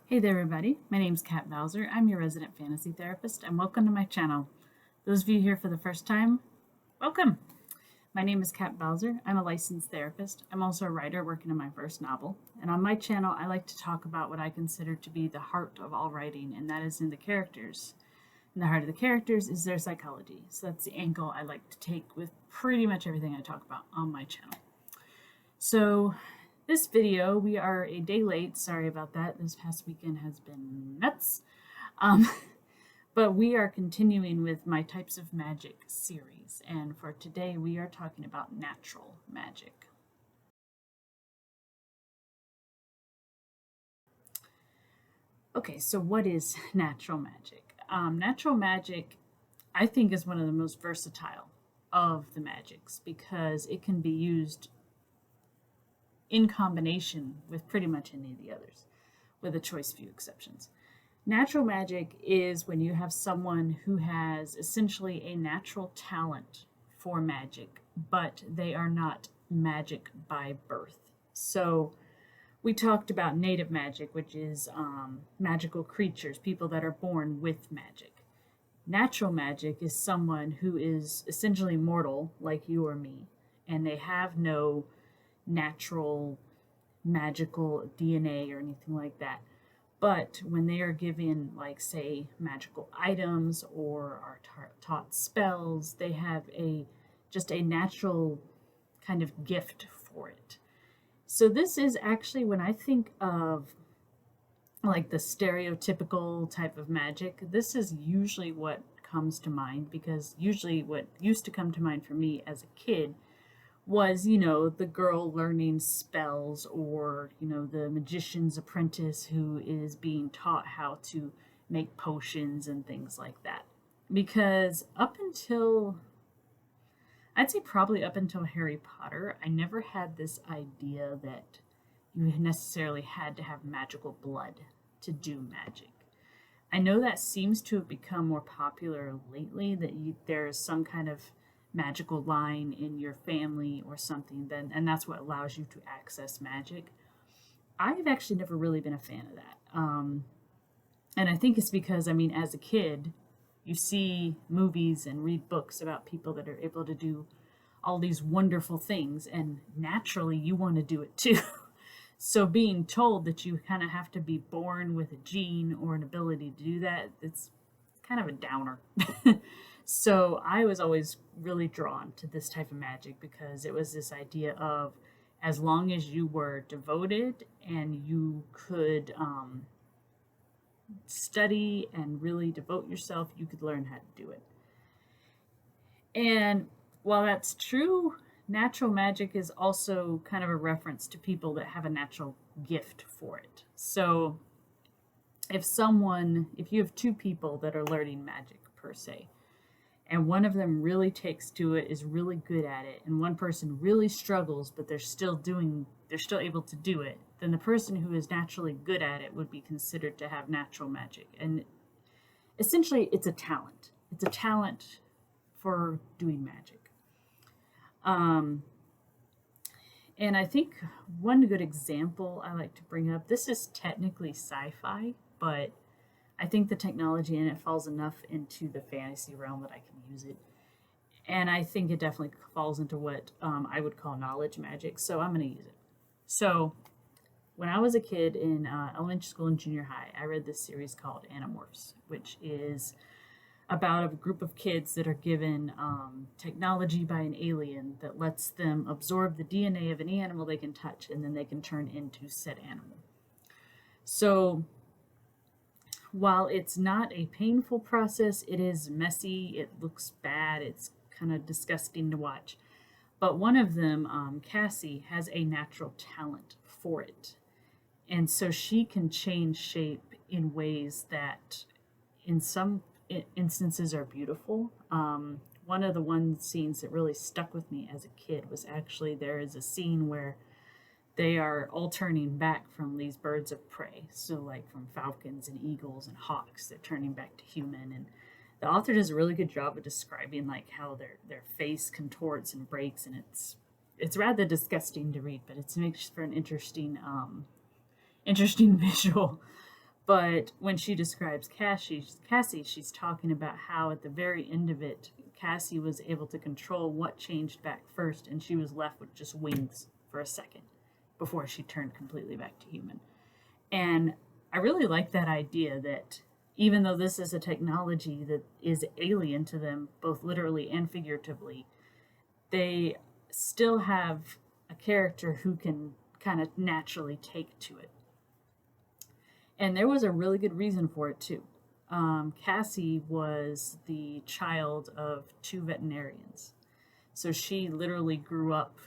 Hey there, everybody. My name's Kat Bowser. I'm your resident fantasy therapist, and welcome to my channel. Those of you here for the first time, welcome. My name is Kat Bowser. I'm a licensed therapist. I'm also a writer working on my first novel. And on my channel, I like to talk about what I consider to be the heart of all writing, and that is in the characters. And the heart of the characters is their psychology. So that's the angle I like to take with pretty much everything I talk about on my channel. So this video, we are a day late. Sorry about that. This past weekend has been nuts. But we are continuing with my Types of Magic series. And for today, we are talking about natural magic. Okay, so what is natural magic? Natural magic, I think, is one of the most versatile of the magics because it can be used in combination with pretty much any of the others, with a choice few exceptions. Natural magic is when you have someone who has essentially a natural talent for magic, but they are not magic by birth. So we talked about native magic, which is magical creatures, people that are born with magic. Natural magic is someone who is essentially mortal, like you or me, and they have no natural magical DNA or anything like that. But when they are given, like, say, magical items or are taught spells, they have just a natural kind of gift for it. So this is actually, when I think of like the stereotypical type of magic, this is usually what comes to mind, because usually what used to come to mind for me as a kid was, the girl learning spells, or, the magician's apprentice who is being taught how to make potions and things like that. Because I'd say probably up until Harry Potter, I never had this idea that you necessarily had to have magical blood to do magic. I know that seems to have become more popular lately, that there's some kind of magical line in your family or something, then, and that's what allows you to access magic. I've actually never really been a fan of that. And I think it's because, as a kid, you see movies and read books about people that are able to do all these wonderful things, and naturally you want to do it too. So being told that you kind of have to be born with a gene or an ability to do that, it's kind of a downer. So I was always really drawn to this type of magic because it was this idea of, as long as you were devoted and you could study and really devote yourself, you could learn how to do it. And while that's true, natural magic is also kind of a reference to people that have a natural gift for it. So if you have two people that are learning magic per se, and one of them really takes to it, is really good at it, and one person really struggles, but they're still able to do it, then the person who is naturally good at it would be considered to have natural magic. And essentially, it's a talent. It's a talent for doing magic. And I think one good example I like to bring up, this is technically sci-fi, but I think the technology in it falls enough into the fantasy realm that I can use it. And I think it definitely falls into what I would call knowledge magic, so I'm going to use it. So when I was a kid in elementary school and junior high, I read this series called Animorphs, which is about a group of kids that are given technology by an alien that lets them absorb the DNA of any animal they can touch, and then they can turn into said animal. So while it's not a painful process, it is messy, it looks bad, it's kind of disgusting to watch. But one of them, Cassie, has a natural talent for it. And so she can change shape in ways that in some instances are beautiful. One of the scenes that really stuck with me as a kid was actually, there is a scene where they are all turning back from these birds of prey. So like from falcons and eagles and hawks, they're turning back to human. And the author does a really good job of describing like how their face contorts and breaks, and it's rather disgusting to read, but it makes for an interesting visual. But when she describes Cassie, she's talking about how at the very end of it, Cassie was able to control what changed back first, and she was left with just wings for a second before she turned completely back to human. And I really like that idea that even though this is a technology that is alien to them, both literally and figuratively, they still have a character who can kind of naturally take to it. And there was a really good reason for it, too. Cassie was the child of two veterinarians. So she literally grew up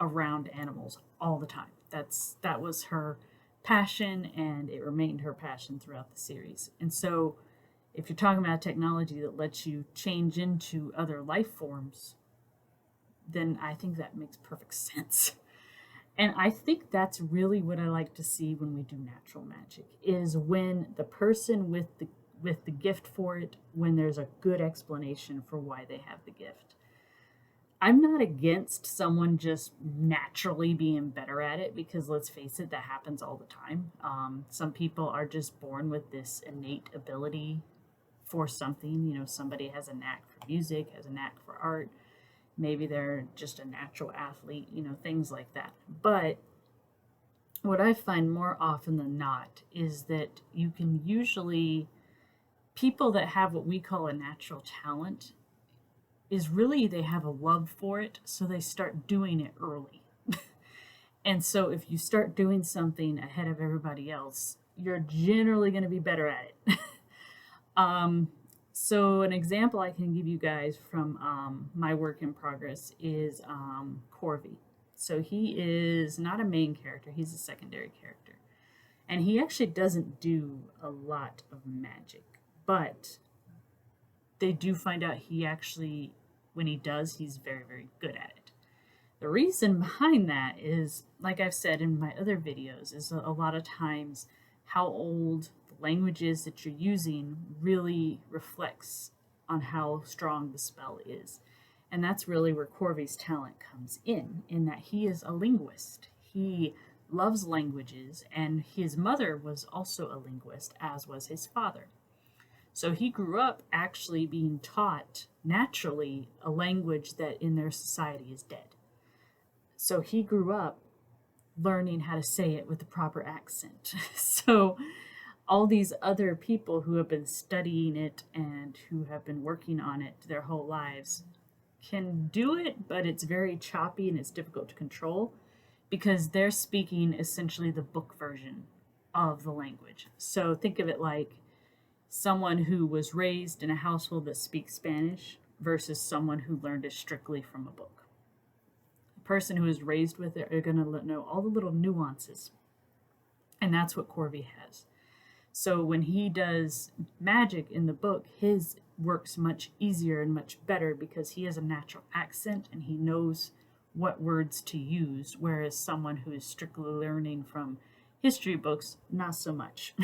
around animals all the time. That was her passion, and it remained her passion throughout the series. And so if you're talking about technology that lets you change into other life forms, then I think that makes perfect sense. And I think that's really what I like to see when we do natural magic, is when the person with the gift for it, when there's a good explanation for why they have the gift. I'm not against someone just naturally being better at it, because let's face it, that happens all the time. Some people are just born with this innate ability for something. You know, somebody has a knack for music, has a knack for art. Maybe they're just a natural athlete, you know, things like that. But what I find more often than not is that you can usually, people that have what we call a natural talent, is really they have a love for it, so they start doing it early. And so if you start doing something ahead of everybody else, you're generally going to be better at it. So an example I can give you guys from my work in progress is Corby. So he is not a main character, he's a secondary character. And he actually doesn't do a lot of magic, but they do find out he actually, when he does, he's very, very good at it. The reason behind that is, like I've said in my other videos, is a lot of times how old the language is that you're using really reflects on how strong the spell is. And that's really where Corvy's talent comes in that he is a linguist. He loves languages, and his mother was also a linguist, as was his father. So he grew up actually being taught naturally a language that in their society is dead. So he grew up learning how to say it with the proper accent. So all these other people who have been studying it and who have been working on it their whole lives can do it, but it's very choppy and it's difficult to control because they're speaking essentially the book version of the language. So think of it like someone who was raised in a household that speaks Spanish versus someone who learned it strictly from a book. The person who is raised with it are going to know all the little nuances. And that's what Corby has. So when he does magic in the book, his works much easier and much better because he has a natural accent and he knows what words to use, whereas someone who is strictly learning from history books, not so much.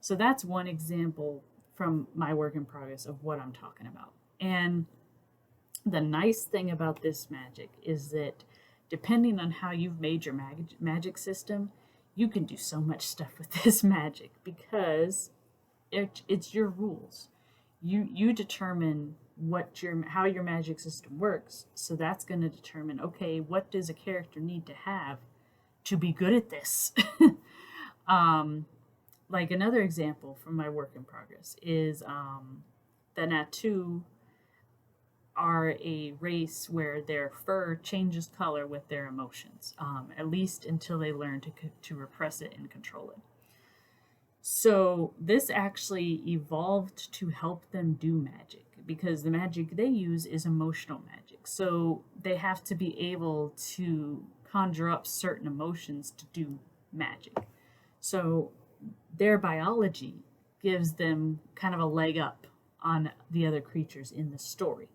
So that's one example from my work in progress of what I'm talking about. And the nice thing about this magic is that depending on how you've made your magic system, you can do so much stuff with this magic because it's your rules. You determine how your magic system works. So that's going to determine, okay, what does a character need to have to be good at this? Like another example from my work in progress is the Natu are a race where their fur changes color with their emotions, at least until they learn to repress it and control it. So this actually evolved to help them do magic because the magic they use is emotional magic. So they have to be able to conjure up certain emotions to do magic. So their biology gives them kind of a leg up on the other creatures in the story.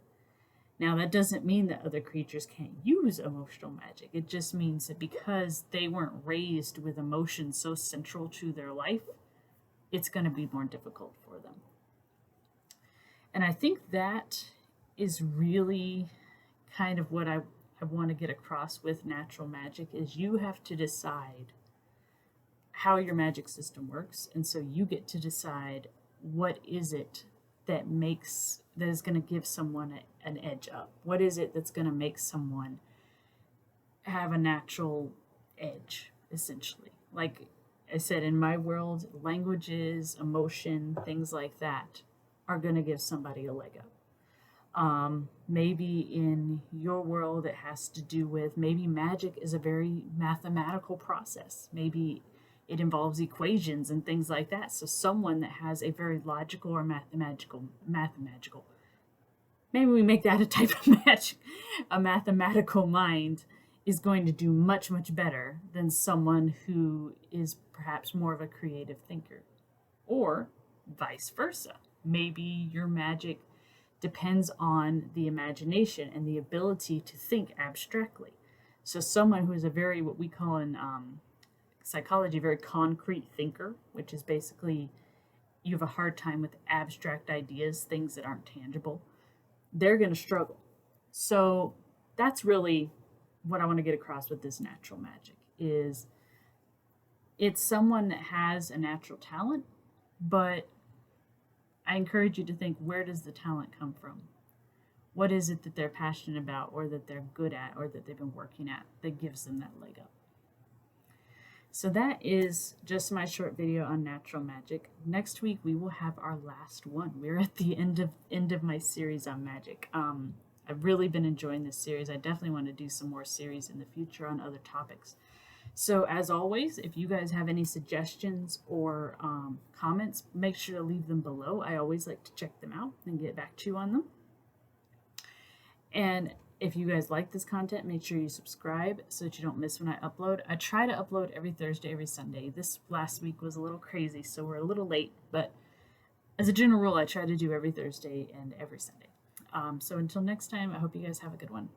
Now, that doesn't mean that other creatures can't use emotional magic. It just means that because they weren't raised with emotion so central to their life, it's going to be more difficult for them. And I think that is really kind of what I want to get across with natural magic is you have to decide how your magic system works. And so you get to decide what is it that is going to give someone an edge up. What is it that's going to make someone have a natural edge, essentially? Like I said, in my world, languages, emotion, things like that are going to give somebody a leg up. Maybe in your world, it has to do with, maybe magic is a very mathematical process. Maybe it involves equations and things like that. So someone that has a very logical or mathematical, maybe we make that a type of magic, a mathematical mind is going to do much, much better than someone who is perhaps more of a creative thinker, or vice versa. Maybe your magic depends on the imagination and the ability to think abstractly. So someone who is a very, what we call in psychology, very concrete thinker, which is basically you have a hard time with abstract ideas, things that aren't tangible, they're going to struggle. So that's really what I want to get across with this natural magic is it's someone that has a natural talent, but I encourage you to think, where does the talent come from? What is it that they're passionate about, or that they're good at, or that they've been working at that gives them that leg up? So that is just my short video on natural magic. Next week we will have our last one. We're at the end of my series on magic. I've really been enjoying this series. I definitely want to do some more series in the future on other topics. So as always, if you guys have any suggestions or comments, make sure to leave them below. I always like to check them out and get back to you on them. And if you guys like this content, make sure you subscribe so that you don't miss when I upload. I try to upload every Thursday, every Sunday. This last week was a little crazy, so we're a little late. But as a general rule, I try to do every Thursday and every Sunday. So until next time, I hope you guys have a good one.